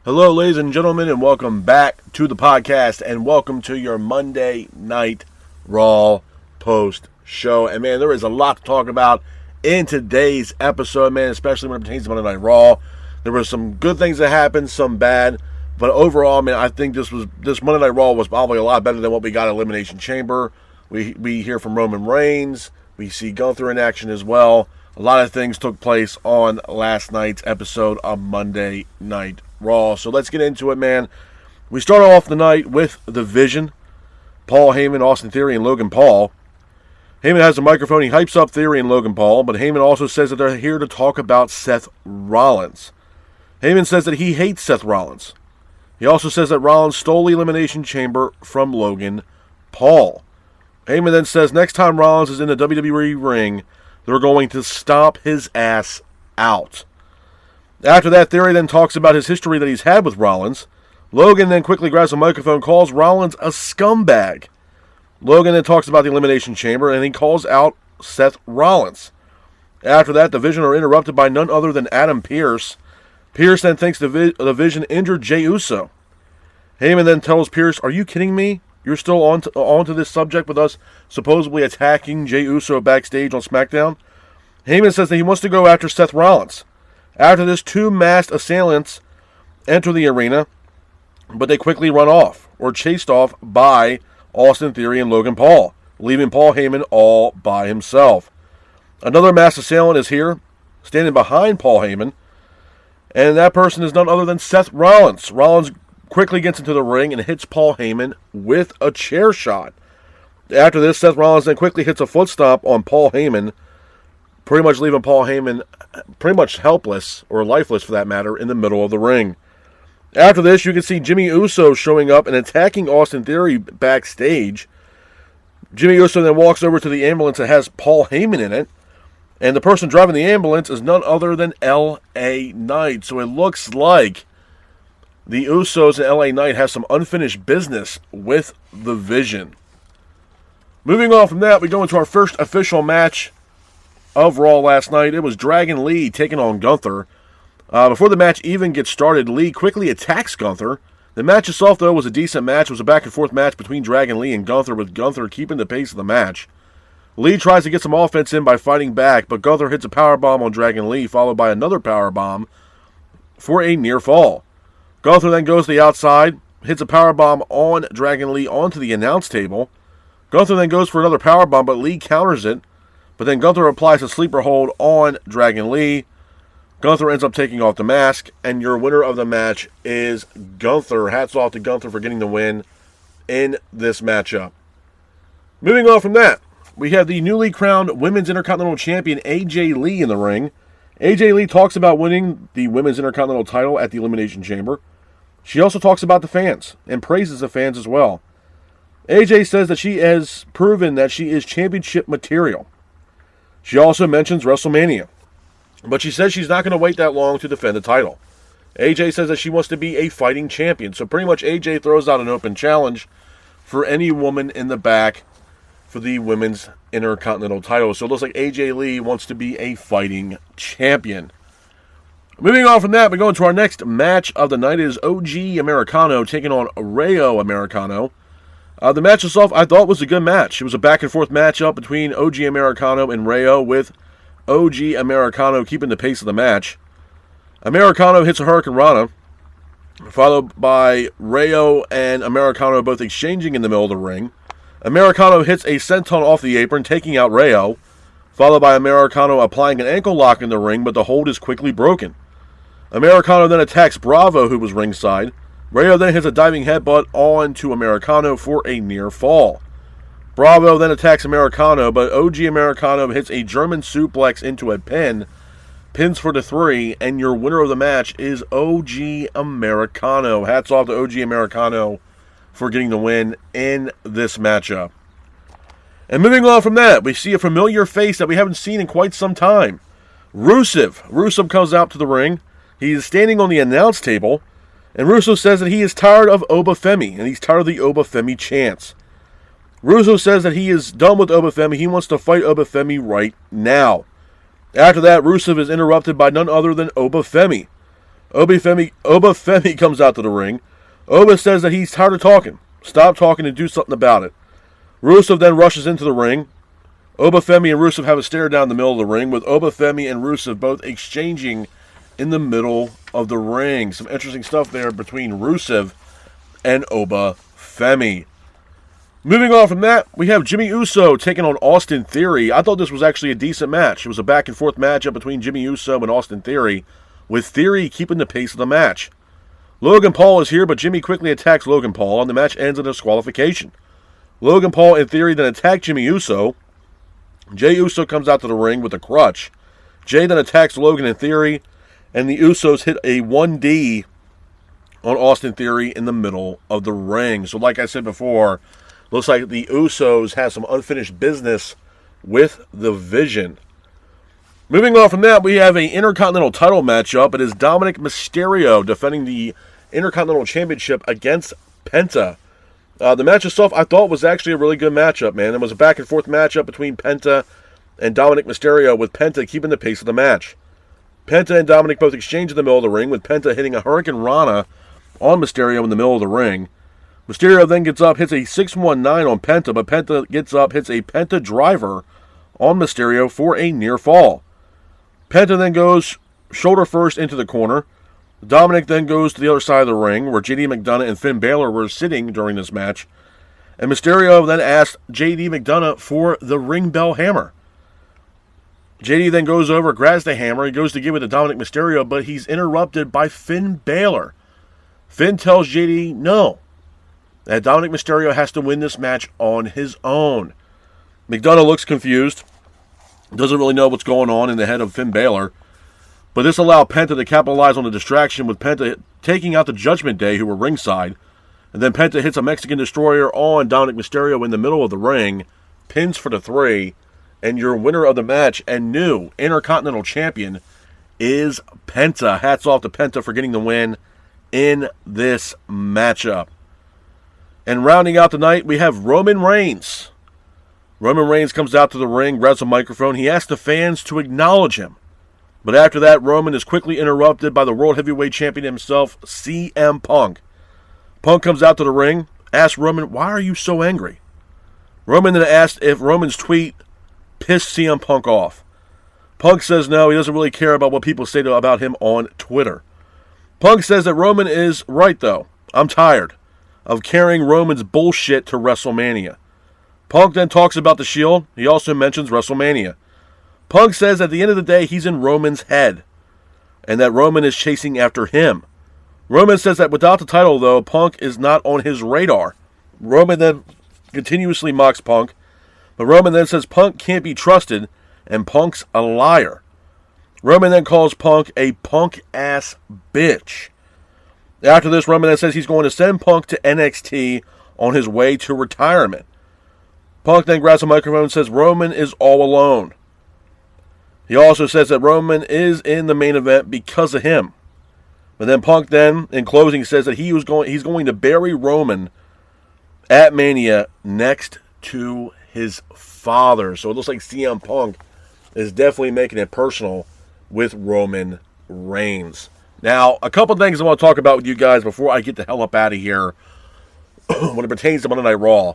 Hello, ladies and gentlemen, and welcome back to the podcast, and welcome to your Monday Night Raw post show. And man, there is a lot to talk about in today's episode, man, especially when it pertains to Monday Night Raw. There were some good things that happened, some bad, but overall, man, I think this Monday Night Raw was probably a lot better than what we got at Elimination Chamber. We hear from Roman Reigns, we see Gunther in action as well. A lot of things took place on last night's episode of Monday Night Raw. So let's get into it, man. We start off the night with The Vision, Paul Heyman, Austin Theory, and Logan Paul. Heyman has the microphone. He hypes up Theory and Logan Paul, but Heyman also says that they're here to talk about Seth Rollins. Heyman says that he hates Seth Rollins. He also says that Rollins stole the Elimination Chamber from Logan Paul. Heyman then says next time Rollins is in the WWE ring, they're going to stomp his ass out. After that, Theory then talks about his history that he's had with Rollins. Logan then quickly grabs a microphone, calls Rollins a scumbag. Logan then talks about the Elimination Chamber, and he calls out Seth Rollins. After that, the Vision are interrupted by none other than Adam Pearce. Pearce then thinks the Vision injured Jey Uso. Heyman then tells Pearce, "Are you kidding me? You're still on to this subject with us supposedly attacking Jey Uso backstage on SmackDown?" Heyman says that he wants to go after Seth Rollins. After this, two masked assailants enter the arena, but they quickly run off, or chased off by Austin Theory and Logan Paul, leaving Paul Heyman all by himself. Another masked assailant is here, standing behind Paul Heyman, and that person is none other than Seth Rollins. Rollins quickly gets into the ring and hits Paul Heyman with a chair shot. After this, Seth Rollins then quickly hits a foot stomp on Paul Heyman, pretty much leaving Paul Heyman pretty much helpless, or lifeless for that matter, in the middle of the ring. After this, you can see Jimmy Uso showing up and attacking Austin Theory backstage. Jimmy Uso then walks over to the ambulance that has Paul Heyman in it, and the person driving the ambulance is none other than L.A. Knight. So it looks like the Usos and L.A. Knight have some unfinished business with the Vision. Moving on from that, we go into our first official match of Raw last night. It was Dragon Lee taking on Gunther. Before the match even gets started, Lee quickly attacks Gunther. The match itself, though, was a decent match. It was a back-and-forth match between Dragon Lee and Gunther, with Gunther keeping the pace of the match. Lee tries to get some offense in by fighting back, but Gunther hits a powerbomb on Dragon Lee, followed by another powerbomb for a near fall. Gunther then goes to the outside, hits a powerbomb on Dragon Lee onto the announce table. Gunther then goes for another powerbomb, but Lee counters it. But then Gunther applies a sleeper hold on Dragon Lee. Gunther ends up taking off the mask, and your winner of the match is Gunther. Hats off to Gunther for getting the win in this matchup. Moving on from that, we have the newly crowned Women's Intercontinental Champion AJ Lee in the ring. AJ Lee talks about winning the Women's Intercontinental title at the Elimination Chamber. She also talks about the fans and praises the fans as well. AJ says that she has proven that she is championship material. She also mentions WrestleMania, but she says she's not going to wait that long to defend the title. AJ says that she wants to be a fighting champion, so pretty much AJ throws out an open challenge for any woman in the back for the Women's Intercontinental title. So it looks like AJ Lee wants to be a fighting champion. Moving on from that, we go into our next match of the night. It is OG Americano taking on Rayo Americano. The match itself, I thought, was a good match. It was a back-and-forth matchup between OG Americano and Rayo, with OG Americano keeping the pace of the match. Americano hits a Hurricane Rana, followed by Rayo and Americano both exchanging in the middle of the ring. Americano hits a senton off the apron, taking out Rayo, followed by Americano applying an ankle lock in the ring, but the hold is quickly broken. Americano then attacks Bravo, who was ringside. Rayo then hits a diving headbutt onto Americano for a near fall. Bravo then attacks Americano, but OG Americano hits a German suplex into a pin, pins for the 3, and your winner of the match is OG Americano. Hats off to OG Americano for getting the win in this matchup. And moving on from that, we see a familiar face that we haven't seen in quite some time. Rusev. Rusev comes out to the ring. He is standing on the announce table, and Rusev says that he is tired of Obafemi, and he's tired of the Obafemi chants. Rusev says that he is done with Obafemi. He wants to fight Obafemi right now. After that, Rusev is interrupted by none other than Obafemi. Oba Femi comes out to the ring. Oba says that he's tired of talking. Stop talking and do something about it. Rusev then rushes into the ring. Oba Femi and Rusev have a stare down the middle of the ring, with Oba Femi and Rusev both exchanging in the middle of the ring. Some interesting stuff there between Rusev and Oba Femi. Moving on from that, we have Jimmy Uso taking on Austin Theory. I thought this was actually a decent match. It was a back-and-forth matchup between Jimmy Uso and Austin Theory, with Theory keeping the pace of the match. Logan Paul is here, but Jimmy quickly attacks Logan Paul, and the match ends in a disqualification. Logan Paul and Theory then attack Jimmy Uso. Jey Uso comes out to the ring with a crutch. Jey then attacks Logan and Theory, and the Usos hit a 1D on Austin Theory in the middle of the ring. So like I said before, looks like the Usos have some unfinished business with the Vision. Moving on from that, we have an Intercontinental title matchup. It is Dominic Mysterio defending the Intercontinental Championship against Penta. The match itself, I thought, was actually a really good matchup, man. It was a back-and-forth matchup between Penta and Dominic Mysterio, with Penta keeping the pace of the match. Penta and Dominic both exchange in the middle of the ring, with Penta hitting a Hurricane Rana on Mysterio in the middle of the ring. Mysterio then gets up, hits a 619 on Penta, but Penta gets up, hits a Penta driver on Mysterio for a near fall. Penta then goes shoulder first into the corner. Dominic then goes to the other side of the ring, where JD McDonough and Finn Balor were sitting during this match. And Mysterio then asked JD McDonough for the ring bell hammer. JD then goes over, grabs the hammer, he goes to give it to Dominic Mysterio, but he's interrupted by Finn Balor. Finn tells JD no, that Dominic Mysterio has to win this match on his own. McDonough looks confused, doesn't really know what's going on in the head of Finn Balor. But this allowed Penta to capitalize on the distraction, with Penta taking out the Judgment Day, who were ringside. And then Penta hits a Mexican Destroyer on Dominic Mysterio in the middle of the ring, pins for the 3, and your winner of the match and new Intercontinental Champion is Penta. Hats off to Penta for getting the win in this matchup. And rounding out the night, we have Roman Reigns. Roman Reigns comes out to the ring, grabs a microphone. He asks the fans to acknowledge him. But after that, Roman is quickly interrupted by the World Heavyweight Champion himself, CM Punk. Punk comes out to the ring, asks Roman, "Why are you so angry?" Roman then asked if Roman's tweet pissed CM Punk off. Punk says no, he doesn't really care about what people say about him on Twitter. Punk says that Roman is right, though. "I'm tired of carrying Roman's bullshit to WrestleMania." Punk then talks about the Shield. He also mentions WrestleMania. Punk says at the end of the day, he's in Roman's head, and that Roman is chasing after him. Roman says that without the title, though, Punk is not on his radar. Roman then continuously mocks Punk, but Roman then says Punk can't be trusted, and Punk's a liar. Roman then calls Punk a punk-ass bitch. After this, Roman then says he's going to send Punk to NXT on his way to retirement. Punk then grabs a microphone and says Roman is all alone. He also says that Roman is in the main event because of him. But then Punk then, in closing, says that he's going to bury Roman at Mania next to his father. So it looks like CM Punk is definitely making it personal with Roman Reigns. Now, a couple things I want to talk about with you guys before I get the hell up out of here when it pertains to Monday Night Raw.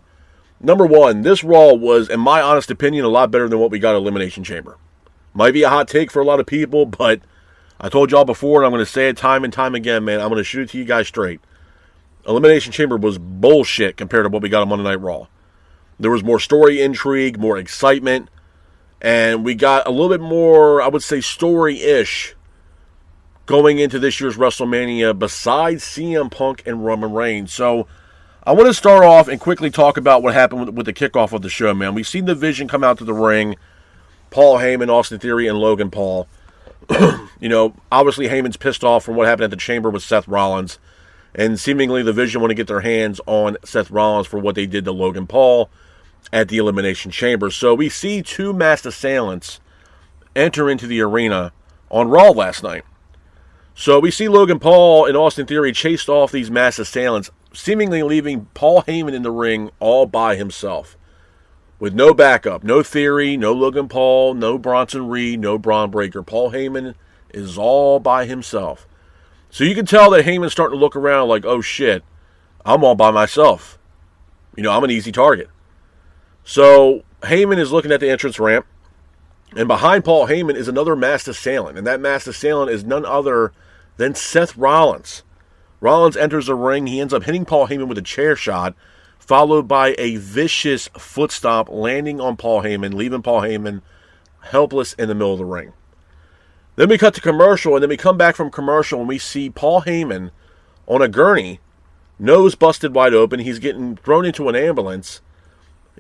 Number one, this Raw was, in my honest opinion, a lot better than what we got at Elimination Chamber. Might be a hot take for a lot of people, but I told y'all before, and I'm going to say it time and time again, man. I'm going to shoot it to you guys straight. Elimination Chamber was bullshit compared to what we got on Monday Night Raw. There was more story intrigue, more excitement, and we got a little bit more, I would say, story-ish going into this year's WrestleMania besides CM Punk and Roman Reigns. So I want to start off and quickly talk about what happened with the kickoff of the show, man. We've seen the Vision come out to the ring. Paul Heyman, Austin Theory, and Logan Paul. Obviously Heyman's pissed off from what happened at the Chamber with Seth Rollins. And seemingly the Vision want to get their hands on Seth Rollins for what they did to Logan Paul at the Elimination Chamber. So we see two masked assailants enter into the arena on Raw last night. So we see Logan Paul and Austin Theory chased off these masked assailants, seemingly leaving Paul Heyman in the ring all by himself. With no backup, no Theory, no Logan Paul, no Bronson Reed, no Braun Breaker. Paul Heyman is all by himself. So you can tell that Heyman's starting to look around like, oh shit, I'm all by myself. I'm an easy target. So Heyman is looking at the entrance ramp, and behind Paul Heyman is another masked assailant, and that masked assailant is none other than Seth Rollins. Rollins enters the ring. He ends up hitting Paul Heyman with a chair shot, followed by a vicious foot stomp landing on Paul Heyman, leaving Paul Heyman helpless in the middle of the ring. Then we cut to commercial, and then we come back from commercial, and we see Paul Heyman on a gurney, nose busted wide open. He's getting thrown into an ambulance.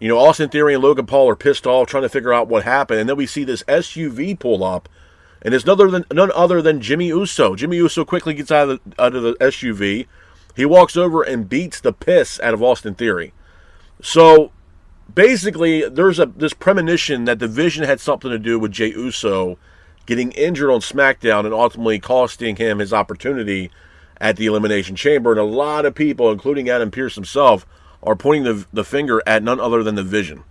Austin Theory and Logan Paul are pissed off, trying to figure out what happened. And then we see this SUV pull up, and it's none other than Jimmy Uso. Jimmy Uso quickly gets out of the SUV. He walks over and beats the piss out of Austin Theory. So basically, there's this premonition that the Vision had something to do with Jey Uso getting injured on SmackDown and ultimately costing him his opportunity at the Elimination Chamber. And a lot of people, including Adam Pearce himself, are pointing the finger at none other than the Vision.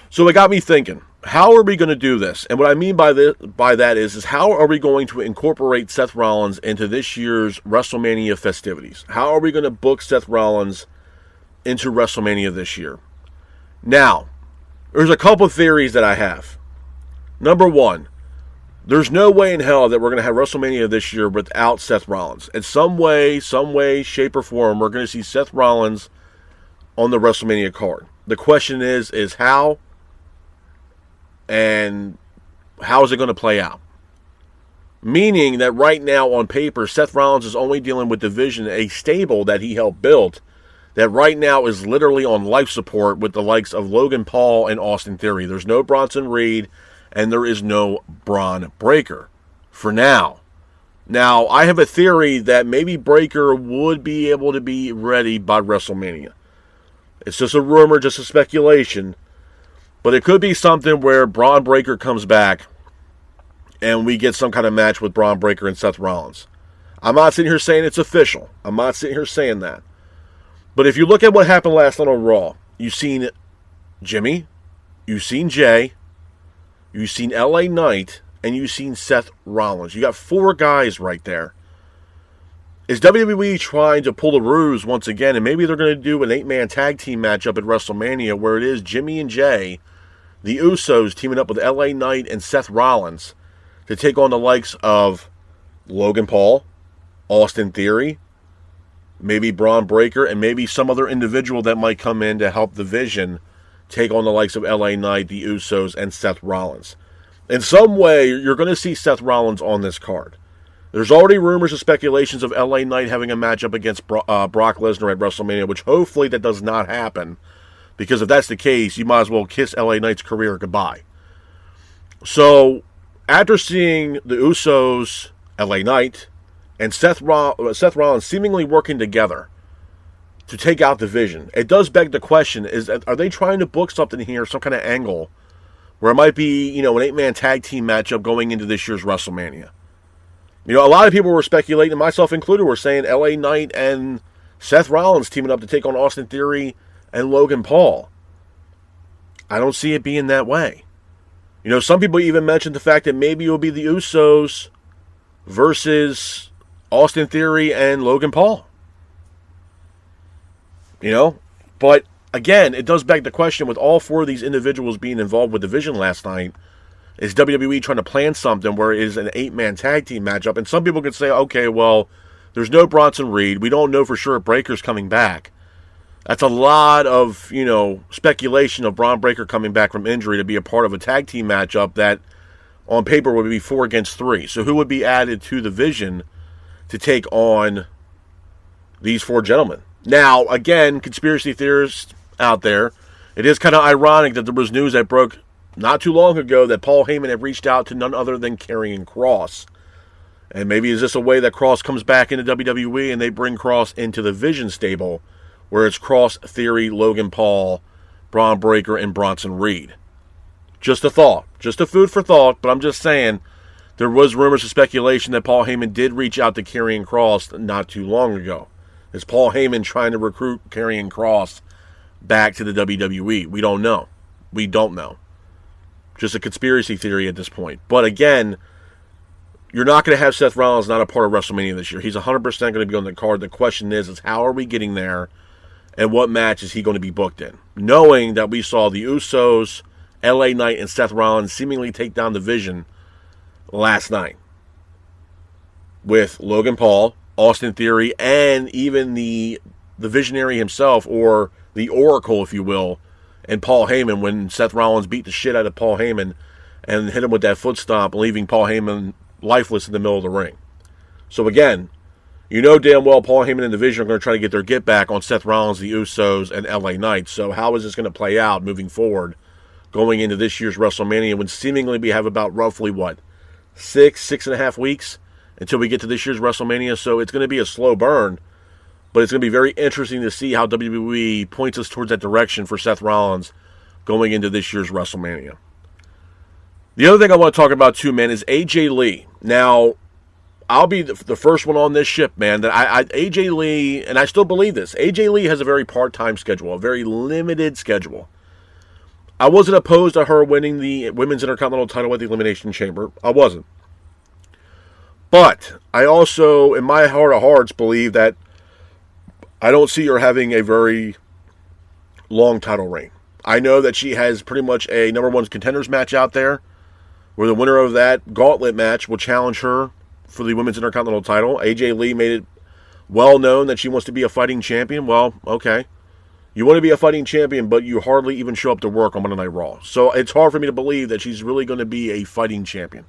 So it got me thinking, how are we going to do this? And what I mean by that is how are we going to incorporate Seth Rollins into this year's WrestleMania festivities? How are we going to book Seth Rollins into WrestleMania this year? Now, there's a couple theories that I have. Number one, there's no way in hell that we're going to have WrestleMania this year without Seth Rollins. In some way, shape, or form, we're going to see Seth Rollins on the WrestleMania card. The question is how, and how is it going to play out? Meaning that right now on paper, Seth Rollins is only dealing with the Vision, a stable that he helped build, that right now is literally on life support with the likes of Logan Paul and Austin Theory. There's no Bronson Reed, and there is no Braun Breaker for now. Now, I have a theory that maybe Breaker would be able to be ready by WrestleMania. It's just a rumor, just a speculation. But it could be something where Braun Breaker comes back and we get some kind of match with Braun Breaker and Seth Rollins. I'm not sitting here saying it's official. I'm not sitting here saying that. But if you look at what happened last night on Raw, you've seen Jimmy, you've seen Jay, you've seen LA Knight, and you've seen Seth Rollins. You got 4 guys right there. Is WWE trying to pull the ruse once again, and maybe they're going to do an 8-man tag team matchup at WrestleMania where it is Jimmy and Jay, the Usos, teaming up with LA Knight and Seth Rollins to take on the likes of Logan Paul, Austin Theory, maybe Braun Breaker, and maybe some other individual that might come in to help the Vision take on the likes of LA Knight, the Usos, and Seth Rollins. In some way, you're going to see Seth Rollins on this card. There's already rumors and speculations of LA Knight having a matchup against Brock Lesnar at WrestleMania, which hopefully that does not happen, because if that's the case, you might as well kiss LA Knight's career goodbye. So, after seeing the Usos, LA Knight, and Seth Rollins seemingly working together to take out the Vision, it does beg the question, are they trying to book something here, some kind of angle, where it might be, an 8-man tag team matchup going into this year's WrestleMania? A lot of people were speculating, myself included, were saying LA Knight and Seth Rollins teaming up to take on Austin Theory and Logan Paul. I don't see it being that way. Some people even mentioned the fact that maybe it will be the Usos versus Austin Theory and Logan Paul. But again, it does beg the question, with all 4 of these individuals being involved with the Vision last night, is WWE trying to plan something where it is an 8-man tag team matchup? And some people could say, okay, well, there's no Bronson Reed. We don't know for sure if Breaker's coming back. That's a lot of, speculation of Braun Breaker coming back from injury to be a part of a tag team matchup that on paper would be 4 against 3. So who would be added to the Vision to take on these 4 gentlemen? Now, again, conspiracy theorists out there, it is kind of ironic that there was news that broke not too long ago that Paul Heyman had reached out to none other than Karrion Kross. And maybe is this a way that Kross comes back into WWE and they bring Kross into the Vision stable, where it's Kross, Theory, Logan Paul, Braun Breaker, and Bronson Reed? Just a thought. Just a food for thought, but I'm just saying, there was rumors of speculation that Paul Heyman did reach out to Karrion Kross not too long ago. Is Paul Heyman trying to recruit Karrion Kross back to the WWE? We don't know. We don't know. Just a conspiracy theory at this point. But again, you're not going to have Seth Rollins not a part of WrestleMania this year. He's 100% going to be on the card. The question is how are we getting there, and what match is he going to be booked in? Knowing that we saw the Usos, LA Knight, and Seth Rollins seemingly take down the Vision last night with Logan Paul, Austin Theory, and even the Visionary himself, or the Oracle, if you will, and Paul Heyman, when Seth Rollins beat the shit out of Paul Heyman and hit him with that foot stomp, leaving Paul Heyman lifeless in the middle of the ring. So again, you know damn well Paul Heyman and the Vision are going to try to get their get back on Seth Rollins, the Usos, and LA Knight. So how is this going to play out moving forward going into this year's WrestleMania when seemingly we have about roughly, 6.5 weeks until we get to this year's WrestleMania? So it's going to be a slow burn, but it's going to be very interesting to see how WWE points us towards that direction for Seth Rollins going into this year's WrestleMania. The other thing I want to talk about too, man, is AJ Lee. Now, I'll be the first one on this ship, man, that AJ Lee, and I still believe this, AJ Lee has a very part-time schedule, a very limited schedule. I wasn't opposed to her winning the Women's Intercontinental title at the Elimination Chamber. I wasn't. But I also, in my heart of hearts, believe that I don't see her having a very long title reign. I know that she has pretty much a number one contenders match out there, where the winner of that gauntlet match will challenge her for the Women's Intercontinental title. AJ Lee made it well known that she wants to be a fighting champion. Well, okay. You want to be a fighting champion, but you hardly even show up to work on Monday Night Raw. So it's hard for me to believe that she's really going to be a fighting champion.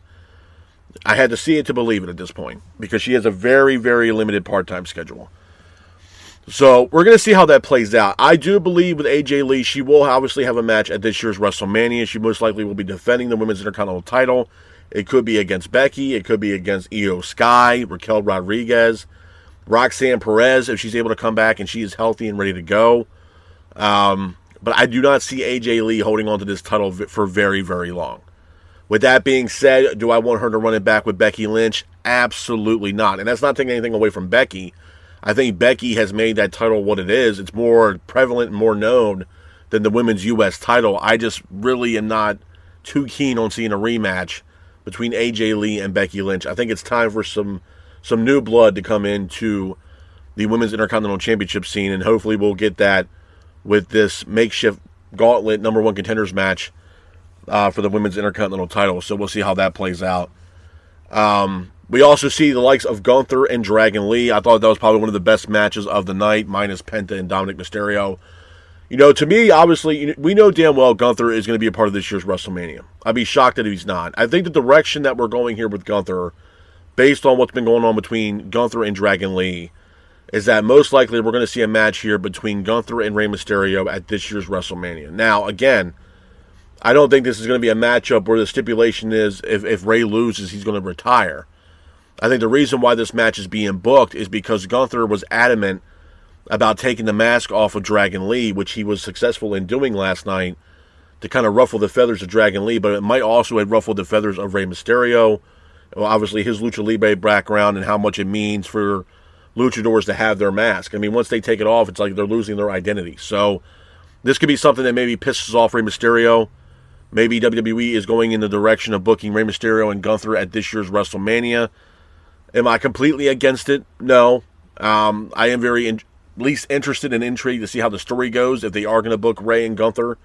I had to see it to believe it at this point, because she has a very, very limited part-time schedule. So we're going to see how that plays out. I do believe with AJ Lee, she will obviously have a match at this year's WrestleMania. She most likely will be defending the Women's Intercontinental title. It could be against Becky. It could be against Io Sky, Raquel Rodriguez, Roxanne Perez, if she's able to come back and she is healthy and ready to go. But I do not see AJ Lee holding on to this title for very, very long. With that being said, do I want her to run it back with Becky Lynch? Absolutely not. And that's not taking anything away from Becky. I think Becky has made that title what it is. It's more prevalent and more known than the women's U.S. title. I just really am not too keen on seeing a rematch between AJ Lee and Becky Lynch. I think it's time for some new blood to come into the Women's Intercontinental Championship scene, and hopefully we'll get that with this makeshift gauntlet number one contenders match for the Women's Intercontinental title. So we'll see how that plays out. We also see the likes of Gunther and Dragon Lee. I thought that was probably one of the best matches of the night, minus Penta and Dominic Mysterio. You know, to me, obviously, we know damn well Gunther is going to be a part of this year's WrestleMania. I'd be shocked if he's not. I think the direction that we're going here with Gunther, based on what's been going on between Gunther and Dragon Lee, is that most likely we're going to see a match here between Gunther and Rey Mysterio at this year's WrestleMania. Now, again, I don't think this is going to be a matchup where the stipulation is if Rey loses, he's going to retire. I think the reason why this match is being booked is because Gunther was adamant about taking the mask off of Dragon Lee, which he was successful in doing last night, to kind of ruffle the feathers of Dragon Lee, but it might also have ruffled the feathers of Rey Mysterio. Well, obviously, his Lucha Libre background and how much it means for luchadors to have their mask. I mean, once they take it off, it's like they're losing their identity. So this could be something that maybe pisses off Rey Mysterio. Maybe WWE is going in the direction of booking Rey Mysterio and Gunther at this year's WrestleMania. Am I completely against it? No. I am very least interested and intrigued to see how the story goes if they are going to book Rey and Gunther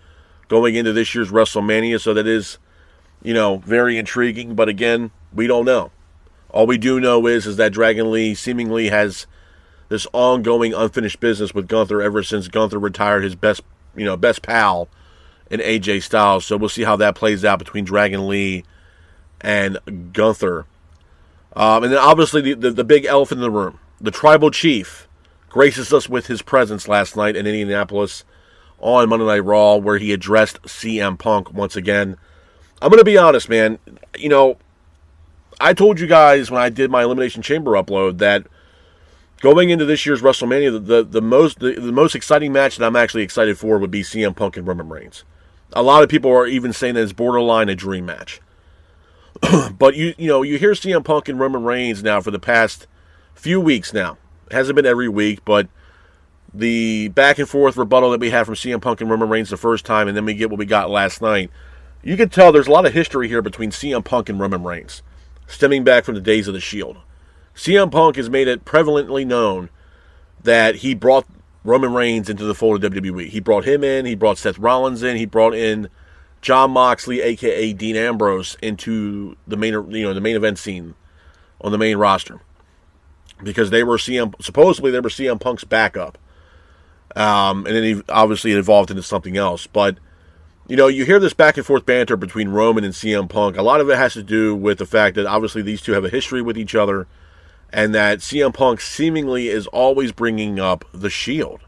going into this year's WrestleMania. So that is, very intriguing. But again, we don't know. All we do know is that Dragon Lee seemingly has this ongoing unfinished business with Gunther ever since Gunther retired his best pal in AJ Styles. So we'll see how that plays out between Dragon Lee and Gunther. And then obviously the big elephant in the room, the Tribal Chief, graces us with his presence last night in Indianapolis on Monday Night Raw, where he addressed CM Punk once again. I'm going to be honest, man. I told you guys when I did my Elimination Chamber upload that going into this year's WrestleMania, the most exciting match that I'm actually excited for would be CM Punk and Roman Reigns. A lot of people are even saying that it's borderline a dream match. But you hear CM Punk and Roman Reigns now for the past few weeks now. It hasn't been every week, but the back and forth rebuttal that we had from CM Punk and Roman Reigns the first time, and then we get what we got last night. You can tell there's a lot of history here between CM Punk and Roman Reigns. stemming back from the days of the Shield. CM Punk has made it prevalently known that he brought Roman Reigns into the fold of WWE. He brought him in. He brought Seth Rollins in. He brought in Jon Moxley, a.k.a. Dean Ambrose, into the main event scene on the main roster, because supposedly they were CM Punk's backup, and then obviously it evolved into something else. But you hear this back and forth banter between Roman and CM Punk. A lot of it has to do with the fact that obviously these two have a history with each other, and that CM Punk seemingly is always bringing up the Shield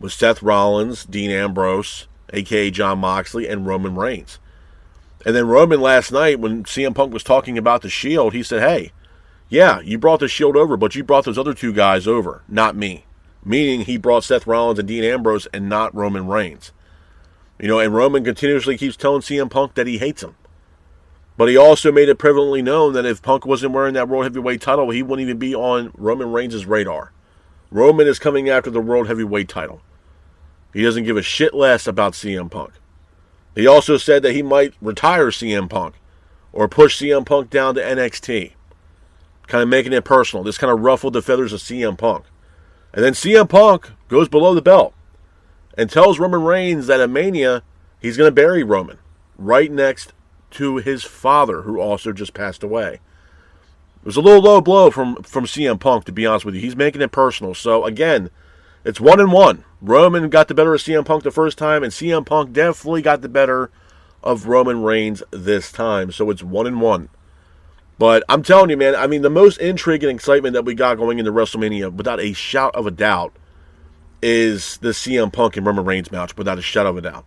with Seth Rollins, Dean Ambrose, a.k.a. Jon Moxley, and Roman Reigns. And then Roman last night, when CM Punk was talking about the Shield, he said, hey, yeah, you brought the Shield over, but you brought those other two guys over, not me. Meaning he brought Seth Rollins and Dean Ambrose and not Roman Reigns. And Roman continuously keeps telling CM Punk that he hates him. But he also made it prevalently known that if Punk wasn't wearing that World Heavyweight title, he wouldn't even be on Roman Reigns' radar. Roman is coming after the World Heavyweight title. He doesn't give a shit less about CM Punk. He also said that he might retire CM Punk or push CM Punk down to NXT. Kind of making it personal. This kind of ruffled the feathers of CM Punk. And then CM Punk goes below the belt and tells Roman Reigns that at Mania, he's going to bury Roman right next to his father, who also just passed away. It was a little low blow from CM Punk, to be honest with you. He's making it personal. So, again, it's 1-1. Roman got the better of CM Punk the first time, and CM Punk definitely got the better of Roman Reigns this time. So it's 1-1. But I'm telling you, man, I mean, the most intrigue and excitement that we got going into WrestleMania, without a shout of a doubt, is the CM Punk and Roman Reigns match, without a shadow of a doubt.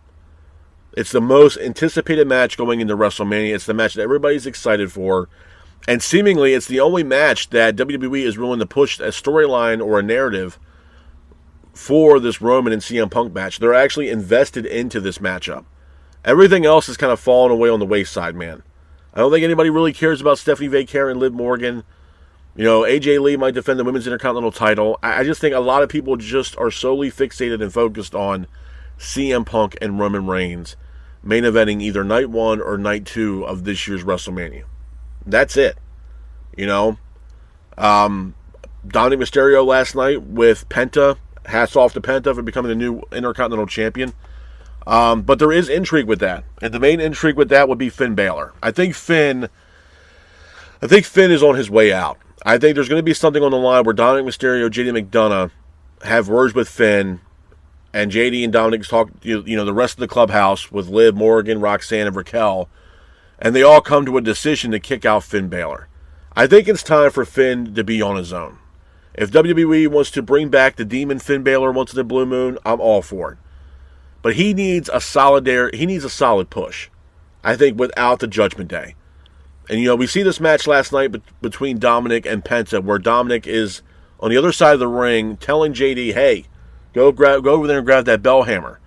It's the most anticipated match going into WrestleMania. It's the match that everybody's excited for. And seemingly, it's the only match that WWE is willing to push a storyline or a narrative for this Roman and CM Punk match. They're actually invested into this matchup. Everything else is kind of falling away on the wayside, man. I don't think anybody really cares about Stephanie Vaquer and Liv Morgan. AJ Lee might defend the Women's Intercontinental title. I just think a lot of people just are solely fixated and focused on CM Punk and Roman Reigns main eventing either night 1 or night 2 of this year's WrestleMania. That's it. Dominic Mysterio last night with Penta. Hats off to Penta for becoming the new Intercontinental Champion. But there is intrigue with that. And the main intrigue with that would be Finn Balor. I think Finn is on his way out. I think there's going to be something on the line where Dominic Mysterio, JD McDonough have words with Finn, and JD and Dominic talk, the rest of the clubhouse with Liv, Morgan, Roxanne, and Raquel, and they all come to a decision to kick out Finn Balor. I think it's time for Finn to be on his own. If WWE wants to bring back the Demon Finn Balor once in the Blue Moon, I'm all for it. But he needs a solid push, I think, without the Judgment Day. And, we see this match last night between Dominic and Penta, where Dominic is on the other side of the ring telling JD, hey, go over there and grab that bell hammer.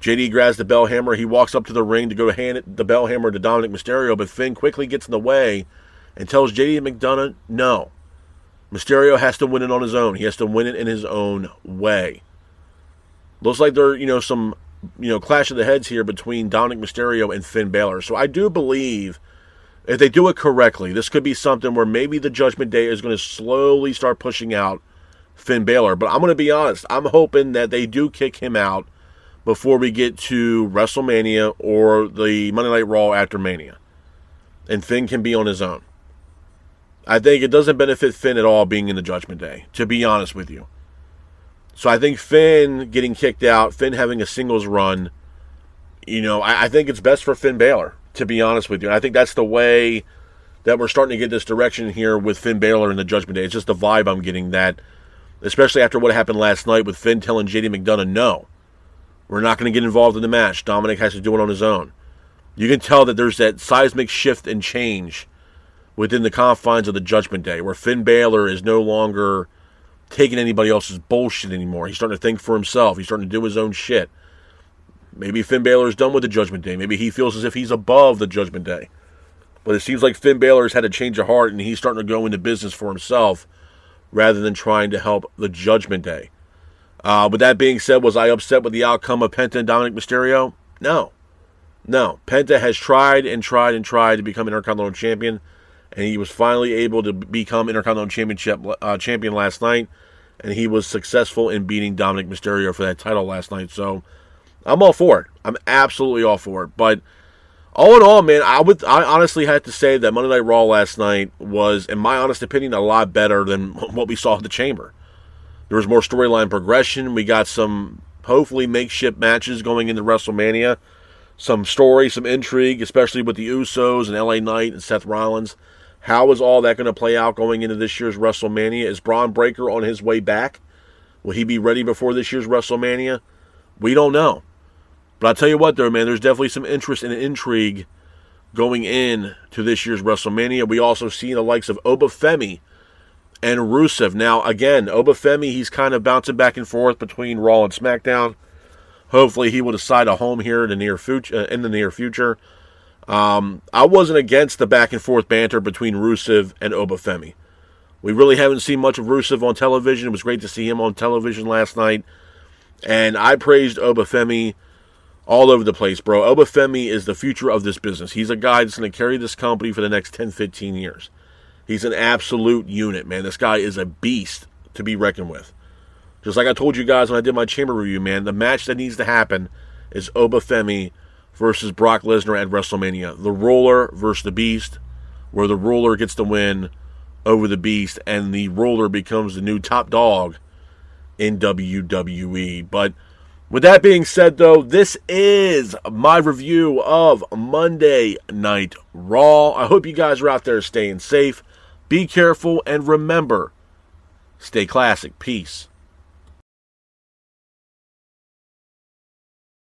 JD grabs the bell hammer. He walks up to the ring to go hand the bell hammer to Dominic Mysterio, but Finn quickly gets in the way and tells JD McDonough, no. Mysterio has to win it on his own. He has to win it in his own way. Looks like there, some, clash of the heads here between Dominic Mysterio and Finn Balor. So I do believe if they do it correctly, this could be something where maybe the Judgment Day is going to slowly start pushing out Finn Balor. But I'm going to be honest. I'm hoping that they do kick him out before we get to WrestleMania or the Monday Night Raw after Mania. And Finn can be on his own. I think it doesn't benefit Finn at all being in the Judgment Day, to be honest with you. So I think Finn getting kicked out, Finn having a singles run, I think it's best for Finn Balor, to be honest with you. And I think that's the way that we're starting to get this direction here with Finn Balor in the Judgment Day. It's just the vibe I'm getting, that, especially after what happened last night with Finn telling JD McDonough, no, we're not going to get involved in the match. Dominic has to do it on his own. You can tell that there's that seismic shift and change within the confines of the Judgment Day, where Finn Balor is no longer taking anybody else's bullshit anymore. He's starting to think for himself. He's starting to do his own shit. Maybe Finn Balor is done with the Judgment Day. Maybe he feels as if he's above the Judgment Day. But it seems like Finn Balor's had a change of heart, and he's starting to go into business for himself rather than trying to help the Judgment Day. With that being said, was I upset with the outcome of Penta and Dominic Mysterio? No. Penta has tried and tried and tried to become Intercontinental Champion, and he was finally able to become Intercontinental champion last night, and he was successful in beating Dominic Mysterio for that title last night. So I'm all for it. I'm absolutely all for it. But all in all, man, I honestly had to say that Monday Night Raw last night was, in my honest opinion, a lot better than what we saw at the Chamber. There was more storyline progression. We got some, hopefully, makeshift matches going into WrestleMania. Some story, some intrigue, especially with the Usos and LA Knight and Seth Rollins. How is all that going to play out going into this year's WrestleMania? Is Braun Breaker on his way back? Will he be ready before this year's WrestleMania? We don't know. But I'll tell you what, though, man, there's definitely some interest and intrigue going in to this year's WrestleMania. We also see the likes of Obafemi and Rusev. Now, again, Obafemi, he's kind of bouncing back and forth between Raw and SmackDown. Hopefully, he will decide a home here in the near future. I wasn't against the back and forth banter between Rusev and Obafemi. We really haven't seen much of Rusev on television. It was great to see him on television last night. And I praised Obafemi all over the place, bro. Obafemi is the future of this business. He's a guy that's going to carry this company for the next 10, 15 years. He's an absolute unit, man. This guy is a beast to be reckoned with. Just like I told you guys when I did my Chamber review, man, the match that needs to happen is Obafemi versus Brock Lesnar at WrestleMania. The Roller versus the Beast, where the Roller gets the win over the Beast, and the Roller becomes the new top dog in WWE. But with that being said, though, this is my review of Monday Night Raw. I hope you guys are out there staying safe. Be careful, and remember, stay classic. Peace.